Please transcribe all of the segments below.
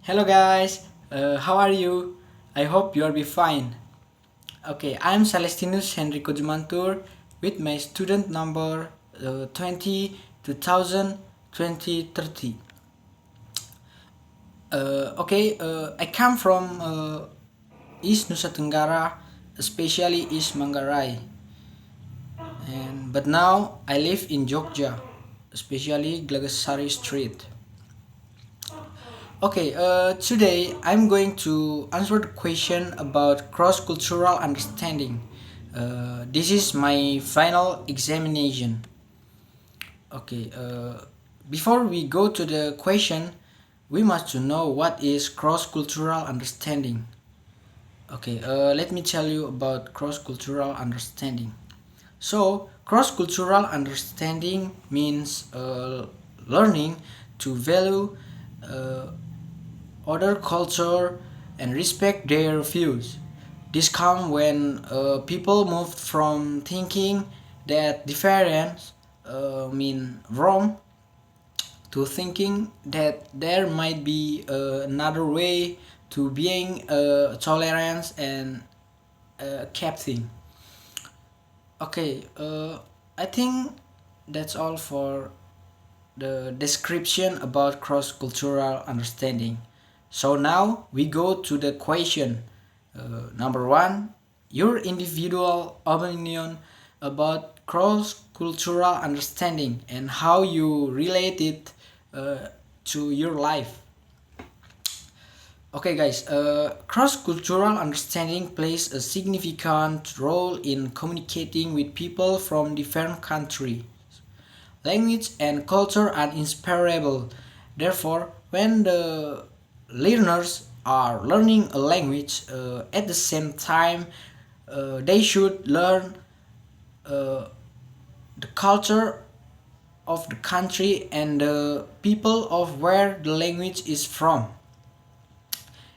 Hello guys, how are you? I hope you are be fine. Okay, I'm Salestinus Hendriko Jemantur with my student number 20 2030. I come from East Nusa Tenggara, especially East Manggarai, but now I live in Jogja, especially Glagasari Street. Today I'm going to answer the question about cross-cultural understanding. This is my final examination. Okay, before we go to the question, we must to know what is cross-cultural understanding. Let me tell you about cross-cultural understanding. So, cross-cultural understanding means learning to value uh, other culture and respect their views. This comes when people move from thinking that difference mean wrong to thinking that there might be another way to being tolerance and accepting. I think that's all for the description about cross-cultural understanding. So now we go to the question. Number one, your individual opinion about cross-cultural understanding and how you relate it to your life. Okay, guys, cross-cultural understanding plays a significant role in communicating with people from different countries. Language and culture are inseparable. Therefore, when the learners are learning a language at the same time, they should learn uh, the culture of the country and the people of where the language is from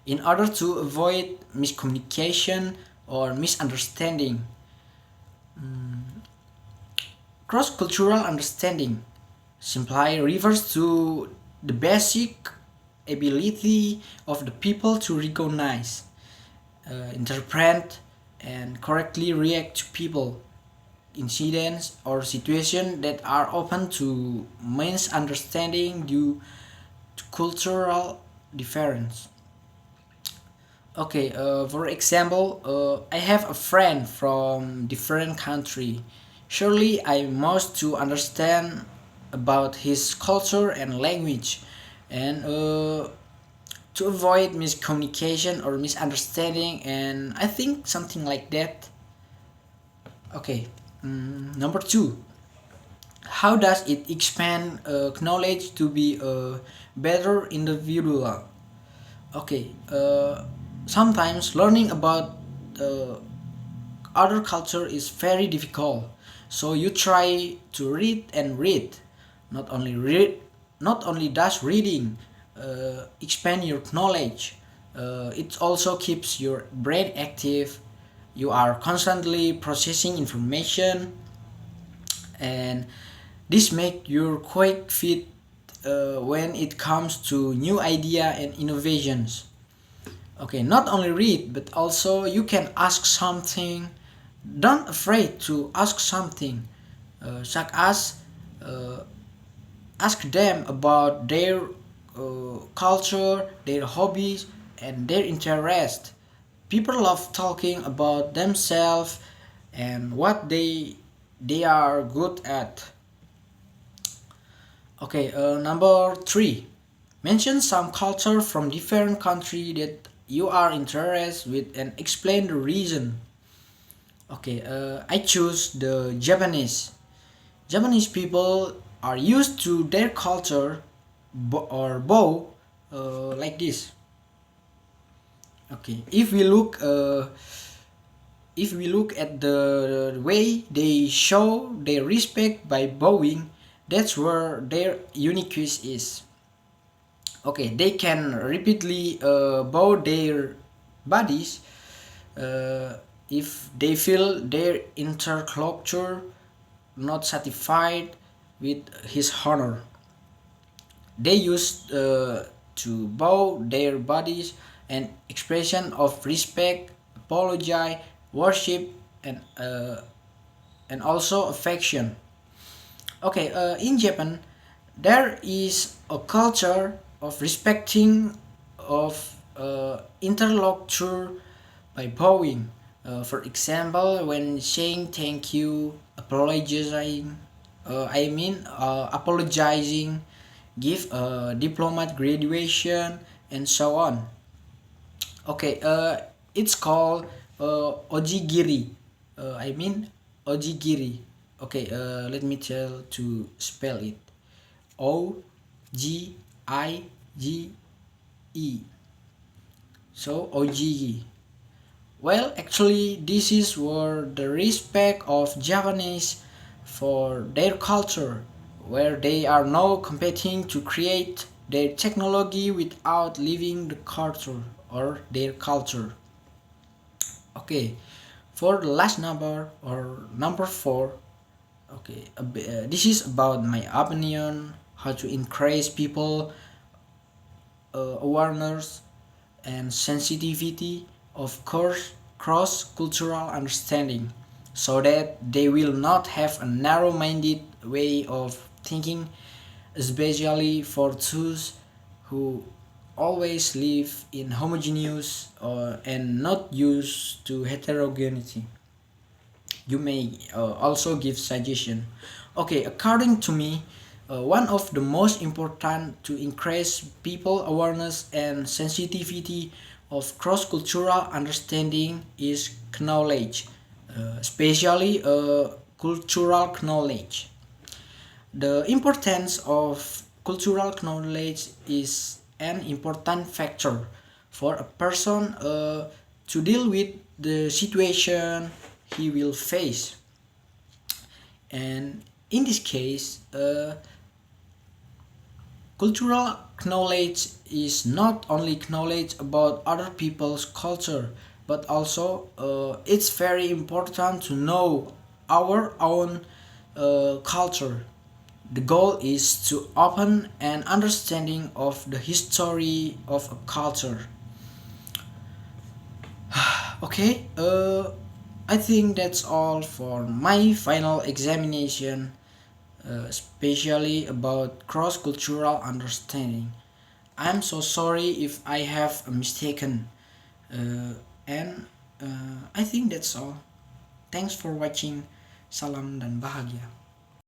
in order to avoid miscommunication or misunderstanding. Cross-cultural understanding simply refers to the basic ability of the people to recognize, interpret, and correctly react to people, incidents, or situations that are open to misunderstanding due to cultural difference. For example, I have a friend from different country. Surely I must to understand about his culture and language, and to avoid miscommunication or misunderstanding. And I think something like that. Number two, how does it expand knowledge to be a better individual? Okay, sometimes learning about uh, other culture is very difficult. So you try to read and read. Not only read, not only does reading expand your knowledge, it also keeps your brain active. You are constantly processing information, and this make you quite fit when it comes to new idea and innovations. Okay, not only read, but also you can ask something. Don't afraid to ask something, such as uh, ask them about their culture, their hobbies, and their interest. People love talking about themselves and what they are good at. Number three, mention some culture from different country that you are interested with and explain the reason. I choose the Japanese. Japanese people are used to their culture or bow like this. Okay, if we look at the way they show their respect by bowing, that's where their uniqueness is. Okay, they can repeatedly bow their bodies if they feel their interlocutor not satisfied with his honor. They use to bow their bodies, an expression of respect, apology, worship, and also affection. Okay, in Japan, there is a culture of respecting of interlocutor by bowing. For example, when saying thank you, apologizing, give a diplomat graduation, and so on. Okay, it's called ojigiri. Ojigiri. Okay, let me tell to spell it. Ojigi. So ojigi. Well, actually, this is where the respect of Japanese for their culture, where they are now competing to create their technology without leaving the culture or their culture. Okay, for the last number or number four, okay, this is about my opinion how to increase people awareness and sensitivity of course cross cultural understanding so that they will not have a narrow minded way of thinking, especially for those who always live in homogeneous and not used to heterogeneity. You may also give suggestion. Okay, according to me, one of the most important to increase people awareness and sensitivity of cross-cultural understanding is knowledge, especially cultural knowledge. The importance of cultural knowledge is an important factor for a person to deal with the situation he will face. And in this case, cultural knowledge is not only knowledge about other people's culture, but also it's very important to know our own culture. The goal is to open an understanding of the history of a culture. Okay, I think that's all for my final examination, especially about cross cultural understanding. I'm so sorry if I have mistaken, and I think that's all. Thanks for watching. Salam dan bahagia.